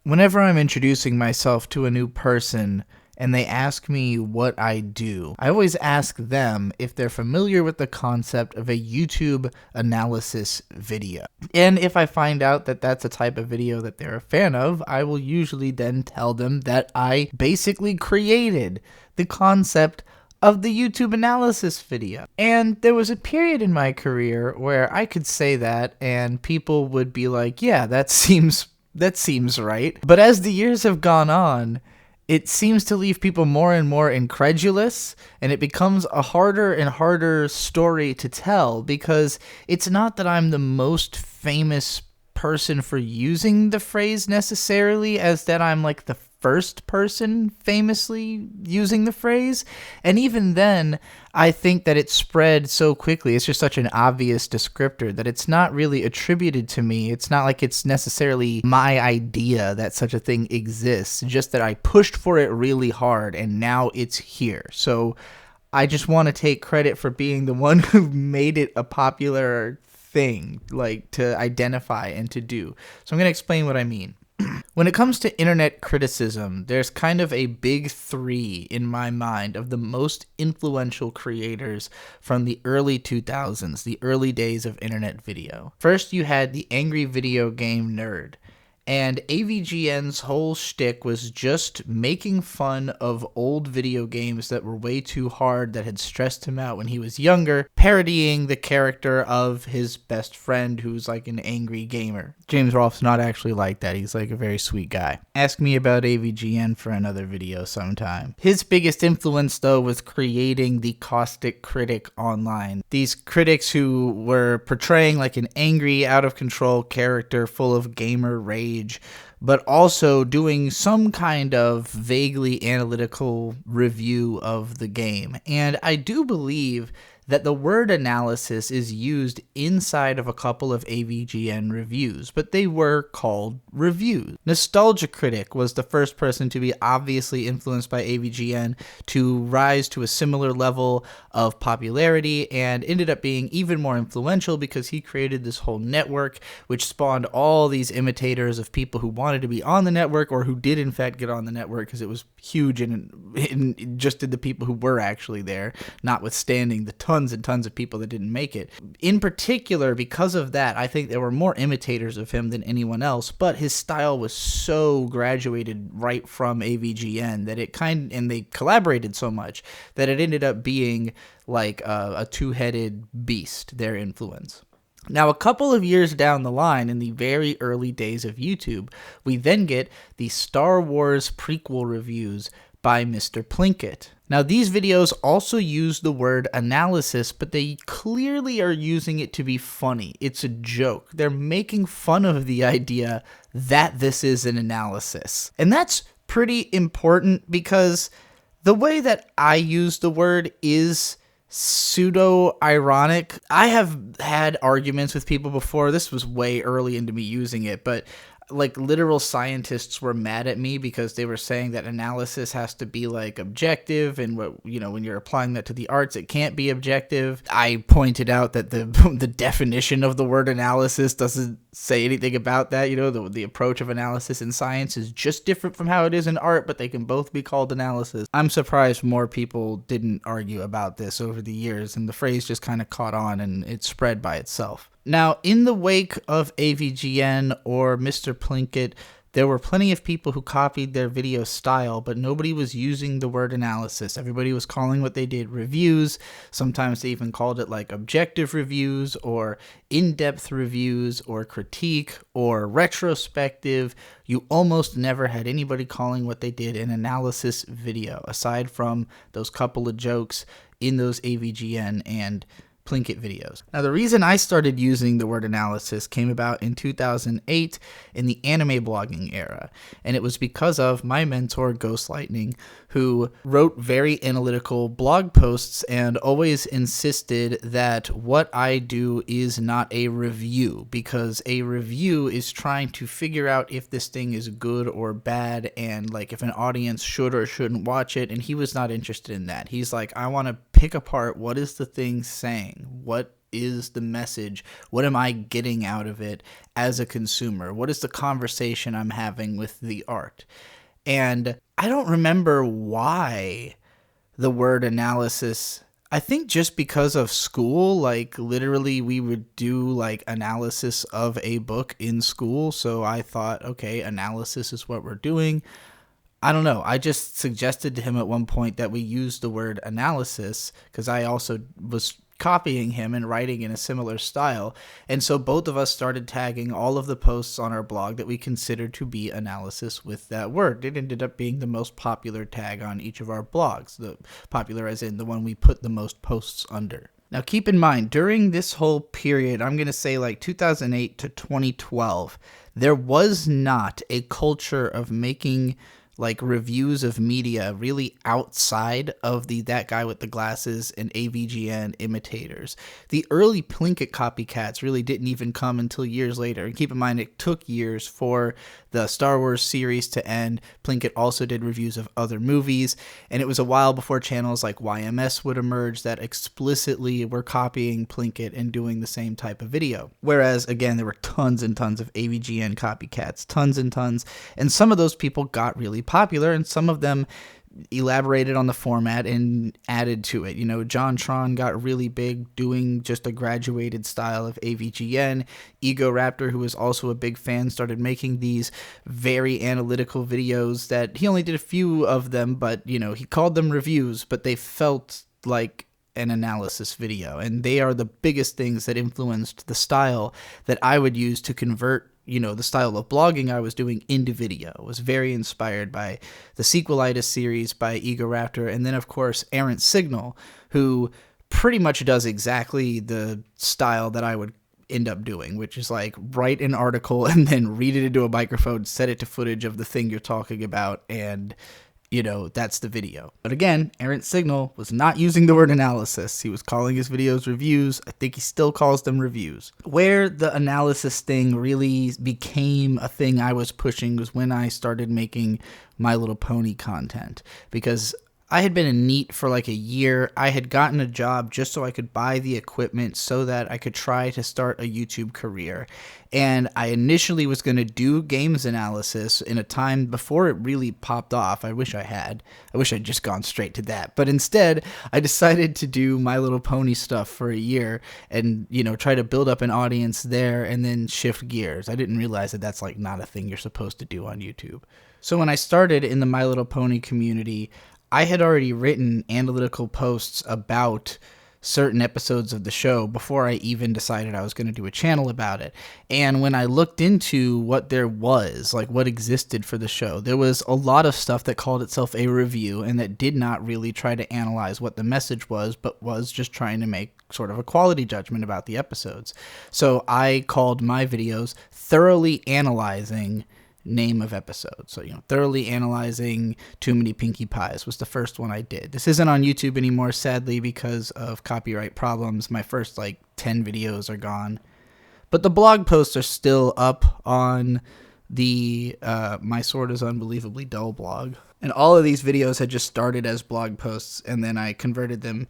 Whenever I'm introducing myself to a new person and they ask me what I do, I always ask them if they're familiar with the concept of a YouTube analysis video. And if I find out that that's a type of video that they're a fan of, I will usually then tell them that I basically created the concept of the YouTube analysis video. And there was a period in my career where I could say that and people would be like, yeah, that seems right. But as the years have gone on, it seems to leave people more and more incredulous, and it becomes a harder and harder story to tell because it's not that I'm the most famous person for using the phrase necessarily, as that I'm like the first person famously using the phrase. And even then, I think that it spread so quickly. It's just such an obvious descriptor that it's not really attributed to me. It's not like it's necessarily my idea that such a thing exists, just that I pushed for it really hard and now it's here. So I just want to take credit for being the one who made it a popular thing, like to identify and to do. So I'm going to explain what I mean. When it comes to internet criticism, there's kind of a big three in my mind of the most influential creators from the early 2000s, the early days of internet video. First, you had the angry video game nerd. And AVGN's whole shtick was just making fun of old video games that were way too hard, that had stressed him out when he was younger, parodying the character of his best friend who's like an angry gamer. James Rolfe's not actually like that. He's like a very sweet guy. Ask me about AVGN for another video sometime. His biggest influence, though, was creating the caustic critic online. These critics who were portraying like an angry, out-of-control character full of gamer rage, but also doing some kind of vaguely analytical review of the game. And I do believe that the word analysis is used inside of a couple of AVGN reviews, but they were called reviews. Nostalgia Critic was the first person to be obviously influenced by AVGN to rise to a similar level of popularity, and ended up being even more influential because he created this whole network which spawned all these imitators of people who wanted to be on the network, or who did in fact get on the network because it was huge and just did the people who were actually there, notwithstanding the tons and tons of people that didn't make it. In particular, because of that, I think there were more imitators of him than anyone else, but his style was so graduated right from AVGN that and they collaborated so much that it ended up being like a two-headed beast, their influence. Now, a couple of years down the line, in the very early days of YouTube, we then get the Star Wars prequel reviews by Mr. Plinkett. Now, these videos also use the word analysis, but they clearly are using it to be funny. It's a joke. They're making fun of the idea that this is an analysis. And that's pretty important because the way that I use the word is pseudo-ironic. I have had arguments with people before. This was way early into me using it, but like literal scientists were mad at me because they were saying that analysis has to be like objective, and when you're applying that to the arts, it can't be objective. I pointed out that the definition of the word analysis doesn't say anything about that. The approach of analysis in science is just different from how it is in art, but they can both be called analysis. I'm surprised more people didn't argue about this over the years, and the phrase just kind of caught on and it spread by itself. Now, in the wake of AVGN or Mr. Plinkett, there were plenty of people who copied their video style, but nobody was using the word analysis. Everybody was calling what they did reviews. Sometimes they even called it like objective reviews or in-depth reviews or critique or retrospective. You almost never had anybody calling what they did an analysis video, aside from those couple of jokes in those AVGN and Plinkett videos. Now, the reason I started using the word analysis came about in 2008 in the anime blogging era, and it was because of my mentor, Ghost Lightning, who wrote very analytical blog posts and always insisted that what I do is not a review, because a review is trying to figure out if this thing is good or bad, and like if an audience should or shouldn't watch it, and he was not interested in that. He's like, I want to pick apart what is the thing saying, what is the message? What am I getting out of it as a consumer? What is the conversation I'm having with the art? And I don't remember why the word analysis. I think just because of school, like literally we would do like analysis of a book in school. So I thought, okay, analysis is what we're doing. I don't know. I just suggested to him at one point that we use the word analysis because I also was copying him and writing in a similar style. And so both of us started tagging all of the posts on our blog that we considered to be analysis with that word. It ended up being the most popular tag on each of our blogs, the popular as in the one we put the most posts under. Now keep in mind, during this whole period, I'm going to say like 2008 to 2012, there was not a culture of making like reviews of media really outside of the That Guy with the Glasses and AVGN imitators. The early Plinkett copycats really didn't even come until years later. And keep in mind, it took years for the Star Wars series to end. Plinkett also did reviews of other movies, and it was a while before channels like YMS would emerge that explicitly were copying Plinkett and doing the same type of video. Whereas, again, there were tons and tons of AVGN copycats, tons and tons, and some of those people got really popular, and some of them elaborated on the format and added to it. You know, John Tron got really big doing just a graduated style of AVGN. Ego Raptor, who was also a big fan, started making these very analytical videos that he only did a few of them, but, you know, he called them reviews, but they felt like an analysis video. And they are the biggest things that influenced the style that I would use to convert, you know, the style of blogging I was doing into video. It was very inspired by the Sequelitis series by Ego Raptor, and then of course Errant Signal, who pretty much does exactly the style that I would end up doing, which is like write an article and then read it into a microphone, set it to footage of the thing you're talking about, and you know, that's the video. But again, Errant Signal was not using the word analysis. He was calling his videos reviews. I think he still calls them reviews. Where the analysis thing really became a thing I was pushing was when I started making My Little Pony content, because I had been a NEET for like a year. I had gotten a job just so I could buy the equipment so that I could try to start a YouTube career. And I initially was going to do games analysis in a time before it really popped off. I wish I'd just gone straight to that. But instead, I decided to do My Little Pony stuff for a year and, you know, try to build up an audience there and then shift gears. I didn't realize that that's like not a thing you're supposed to do on YouTube. So when I started in the My Little Pony community, I had already written analytical posts about certain episodes of the show before I even decided I was going to do a channel about it. And when I looked into what there was, like what existed for the show, there was a lot of stuff that called itself a review and that did not really try to analyze what the message was, but was just trying to make sort of a quality judgment about the episodes. So I called my videos Thoroughly Analyzing Name of Episode. So, you know, Thoroughly Analyzing Too Many Pinkie Pies was the first one I did. This isn't on YouTube anymore, sadly, because of copyright problems. My first, 10 videos are gone. But the blog posts are still up on the My Sword is Unbelievably Dull blog. And all of these videos had just started as blog posts, and then I converted them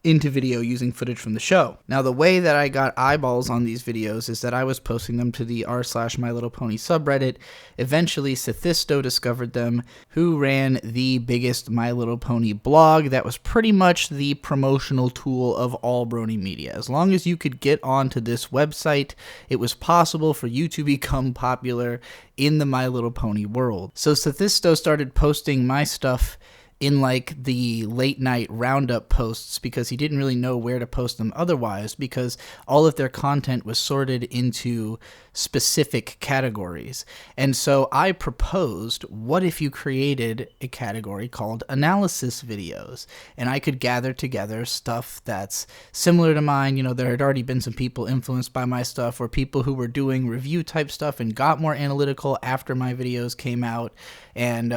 into video using footage from the show. Now, the way that I got eyeballs on these videos is that I was posting them to the r/MyLittlePony subreddit. Eventually, Sethisto discovered them, who ran the biggest My Little Pony blog that was pretty much the promotional tool of all Brony media. As long as you could get onto this website, it was possible for you to become popular in the My Little Pony world. So Sethisto started posting my stuff in the late night roundup posts because he didn't really know where to post them otherwise, because all of their content was sorted into specific categories. And so I proposed, what if you created a category called analysis videos? And I could gather together stuff that's similar to mine. You know, there had already been some people influenced by my stuff, or people who were doing review type stuff and got more analytical after my videos came out. And,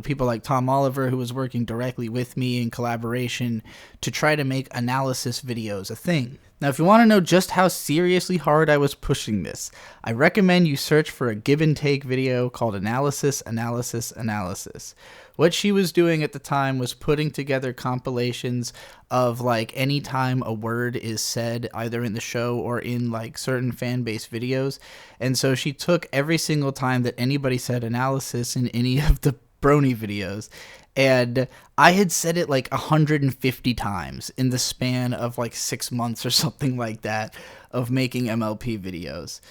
people like Tom Oliver, who was working directly with me in collaboration to try to make analysis videos a thing. Now, if you want to know just how seriously hard I was pushing this, I recommend you search for a give and take video called Analysis, Analysis, Analysis. What she was doing at the time was putting together compilations of like any time a word is said either in the show or in like certain fan base videos. And so she took every single time that anybody said analysis in any of the Brony videos, and I had said it like 150 times in the span of like 6 months or something like that of making MLP videos,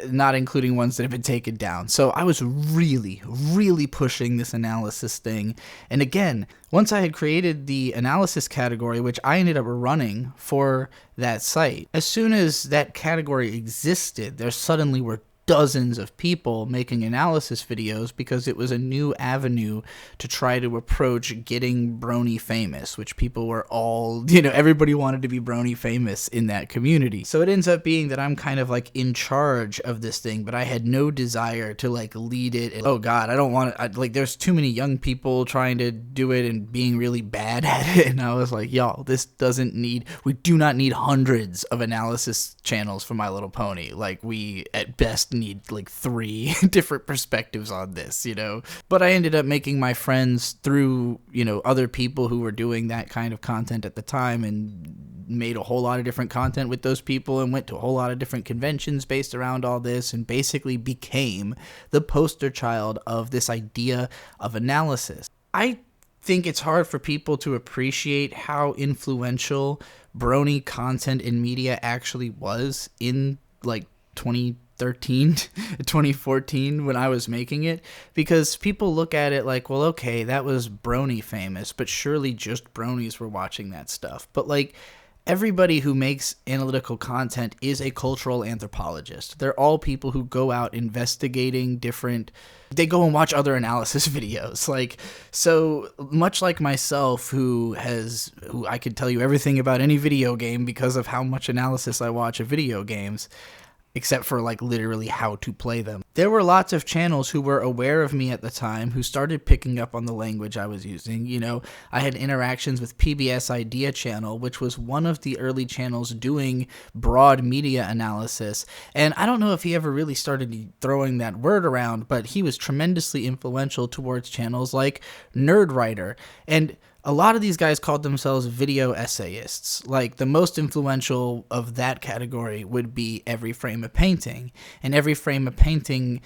not including ones that have been taken down. So I was really, really pushing this analysis thing. And again, once I had created the analysis category, which I ended up running for that site, as soon as that category existed, there suddenly were dozens of people making analysis videos because it was a new avenue to try to approach getting Brony famous, which people were all, everybody wanted to be Brony famous in that community. So it ends up being that I'm kind of like in charge of this thing, but I had no desire to like lead it. And, oh God, I don't want to, there's too many young people trying to do it and being really bad at it. And I was like, y'all, we do not need hundreds of analysis channels for My Little Pony. Like, we at best need like 3 different perspectives on this, But I ended up making my friends through, other people who were doing that kind of content at the time, and made a whole lot of different content with those people and went to a whole lot of different conventions based around all this, and basically became the poster child of this idea of analysis. I think it's hard for people to appreciate how influential Brony content in media actually was in like 2013, 2014 when I was making it, because people look at it like, well, okay, that was Brony famous, but surely just Bronies were watching that stuff. But like, everybody who makes analytical content is a cultural anthropologist. They're all people who go out investigating they go and watch other analysis videos. Like, so much like myself, who I could tell you everything about any video game because of how much analysis I watch of video games, except for like literally how to play them. There were lots of channels who were aware of me at the time who started picking up on the language I was using. I had interactions with PBS Idea Channel, which was one of the early channels doing broad media analysis. And I don't know if he ever really started throwing that word around, but he was tremendously influential towards channels like Nerdwriter. And a lot of these guys called themselves video essayists. Like, the most influential of that category would be Every Frame of Painting. And Every Frame of Painting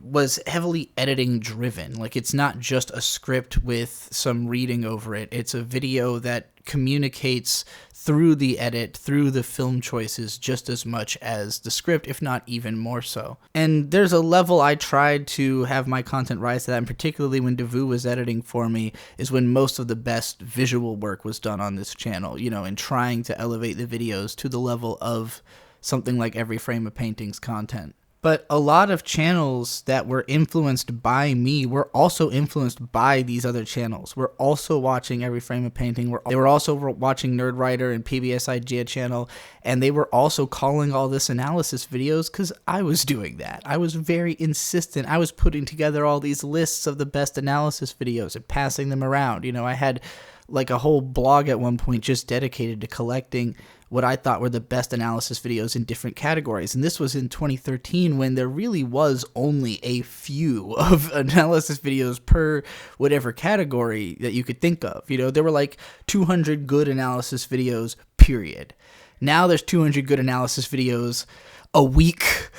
was heavily editing driven. Like, it's not just a script with some reading over it. It's a video that communicates through the edit, through the film choices, just as much as the script, if not even more so. And there's a level I tried to have my content rise to that, and particularly when Devu was editing for me, is when most of the best visual work was done on this channel, and trying to elevate the videos to the level of something like Every Frame of Painting's content. But a lot of channels that were influenced by me were also influenced by these other channels. We're also watching Every Frame of Painting. They were also watching Nerdwriter and PBS Idea Channel, and they were also calling all this analysis videos because I was doing that. I was very insistent. I was putting together all these lists of the best analysis videos and passing them around. I had like a whole blog at one point just dedicated to collecting what I thought were the best analysis videos in different categories. And this was in 2013, when there really was only a few of analysis videos per whatever category that you could think of. There were like 200 good analysis videos, period. Now there's 200 good analysis videos a week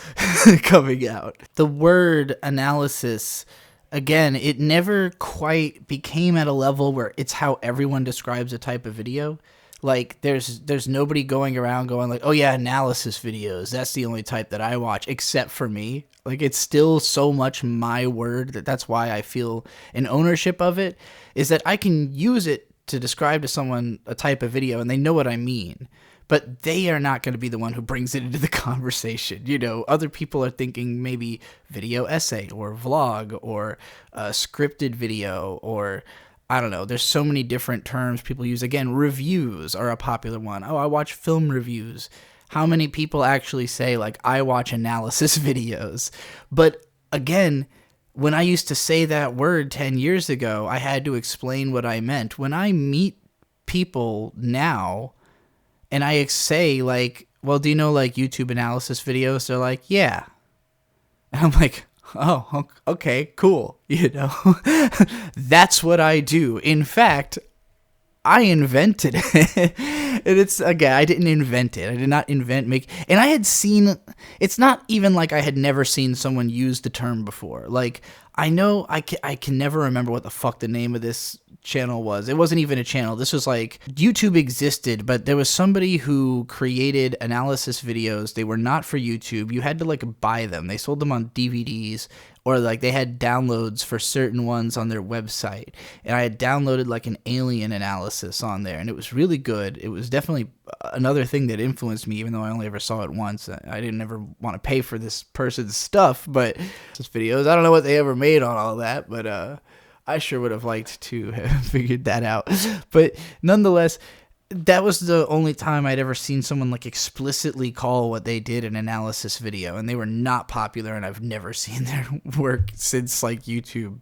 coming out. The word analysis, again, it never quite became at a level where it's how everyone describes a type of video. Like, there's nobody going around going like, oh yeah, analysis videos, that's the only type that I watch, except for me. Like, it's still so much my word that's why I feel an ownership of it, is that I can use it to describe to someone a type of video and they know what I mean. But they are not going to be the one who brings it into the conversation. Other people are thinking maybe video essay or vlog or a scripted video, or I don't know. There's so many different terms people use. Again, reviews are a popular one. Oh, I watch film reviews. How many people actually say, like, I watch analysis videos? But again, when I used to say that word 10 years ago, I had to explain what I meant. When I meet people now and I say, like, well, do you know, like, YouTube analysis videos? They're like, yeah. And I'm like, oh, okay, cool. You know, that's what I do. In fact, I invented it. And it's, again, I didn't invent it. I did not and I had seen, it's not even like I had never seen someone use the term before. Like, I know I can never remember what the fuck the name of this channel was. It wasn't even a channel. This was like, YouTube existed, but there was somebody who created analysis videos. They were not for YouTube. You had to, like, buy them. They sold them on DVDs, or like they had downloads for certain ones on their website. And I had downloaded like an alien analysis on there, and it was really good. It was definitely another thing that influenced me, even though I only ever saw it once. I didn't ever want to pay for this person's stuff, but his videos, I don't know what they ever made on all that, but I sure would have liked to have figured that out. But nonetheless, that was the only time I'd ever seen someone like explicitly call what they did an analysis video, and they were not popular, and I've never seen their work since like YouTube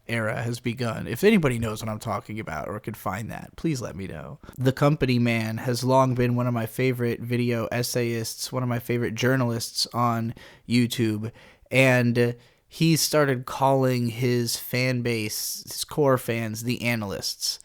era has begun. If anybody knows what I'm talking about or could find that, please let me know. The Company Man has long been one of my favorite video essayists, one of my favorite journalists on YouTube, and he started calling his fan base, his core fans, the analysts.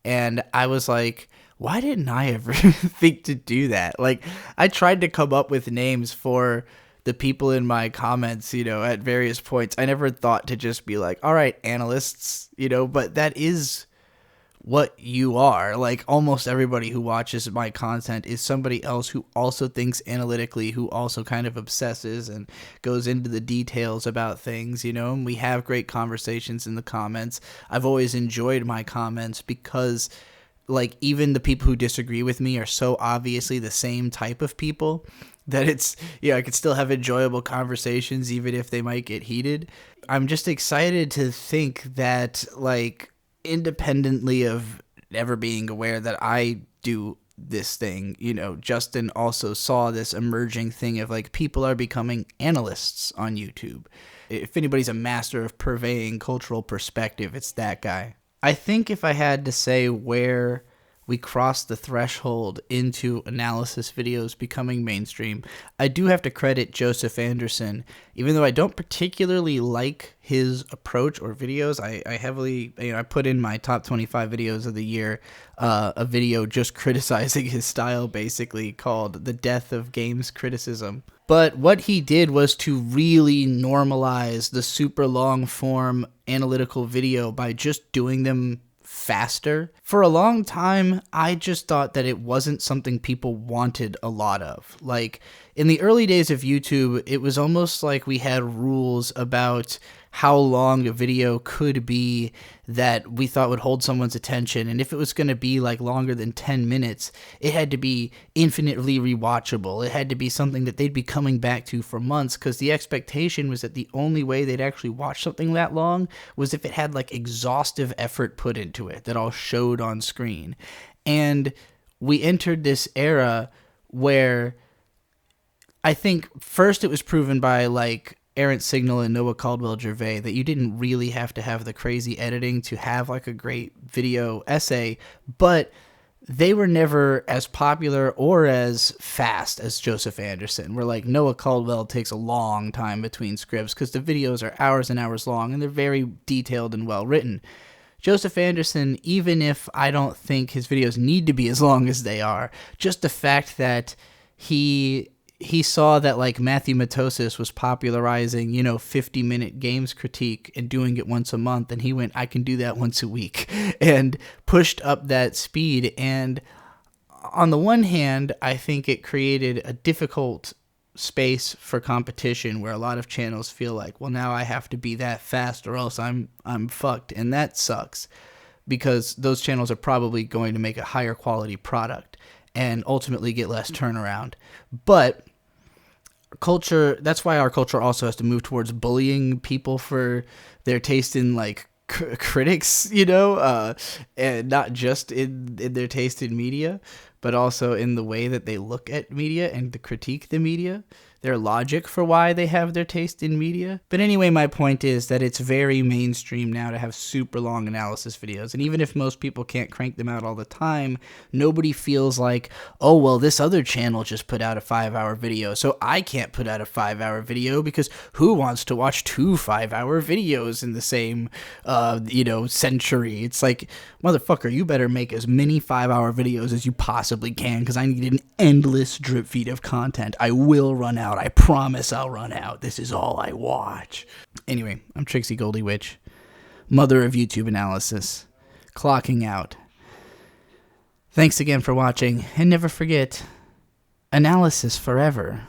And I was like, why didn't I ever think to do that? Like, I tried to come up with names for the people in my comments, you know, at various points. I never thought to just be like, all right, analysts, you know, but that is what you are. Like, almost everybody who watches my content is somebody else who also thinks analytically, who also kind of obsesses and goes into the details about things, you know, and we have great conversations in the comments. I've always enjoyed my comments because, like, even the people who disagree with me are so obviously the same type of people that it's, yeah, I could still have enjoyable conversations even if they might get heated. I'm just excited to think that, like, independently of ever being aware that I do this thing, you know, Justin also saw this emerging thing of, like, people are becoming analysts on YouTube. If anybody's a master of purveying cultural perspective, it's that guy. I think if I had to say where we crossed the threshold into analysis videos becoming mainstream, I do have to credit Joseph Anderson. Even though I don't particularly like his approach or videos, I heavily, you know, I put in my top 25 videos of the year, a video just criticizing his style, basically called The Death of Games Criticism. But what he did was to really normalize the super long form analytical video by just doing them faster. For a long time, I just thought that it wasn't something people wanted a lot of. Like, in the early days of YouTube, it was almost like we had rules about how long a video could be that we thought would hold someone's attention. And if it was going to be like longer than 10 minutes, it had to be infinitely rewatchable. It had to be something that they'd be coming back to for months, because the expectation was that the only way they'd actually watch something that long was if it had like exhaustive effort put into it that all showed on screen. And we entered this era where I think first it was proven by like Errant Signal and Noah Caldwell-Gervais that you didn't really have to have the crazy editing to have like a great video essay, but they were never as popular or as fast as Joseph Anderson, where like Noah Caldwell takes a long time between scripts because the videos are hours and hours long and they're very detailed and well written. Joseph Anderson, even if I don't think his videos need to be as long as they are, just the fact that he saw that like Matthew Matosis was popularizing, 50-minute games critique and doing it once a month, and he went, I can do that once a week, and pushed up that speed. And on the one hand, I think it created a difficult space for competition where a lot of channels feel like, well, now I have to be that fast or else I'm fucked, and that sucks because those channels are probably going to make a higher quality product and ultimately get less turnaround. But culture, that's why our culture also has to move towards bullying people for their taste in like critics, and not just in their taste in media. but also in the way that they look at media and to critique the media, their logic for why they have their taste in media. But anyway, my point is that it's very mainstream now to have super long analysis videos. And even if most people can't crank them out all the time, nobody feels like, oh, well, this other channel just put out a 5-hour video, so I can't put out a 5-hour video, because who wants to watch 2 5-hour videos in the same, century? It's like, motherfucker, you better make as many 5-hour videos as you possibly can, because I need an endless drip feed of content. I will run out. I promise I'll run out. This is all I watch. Anyway, I'm Trixie Goldie Witch, mother of YouTube analysis, clocking out. Thanks again for watching, and never forget, analysis forever.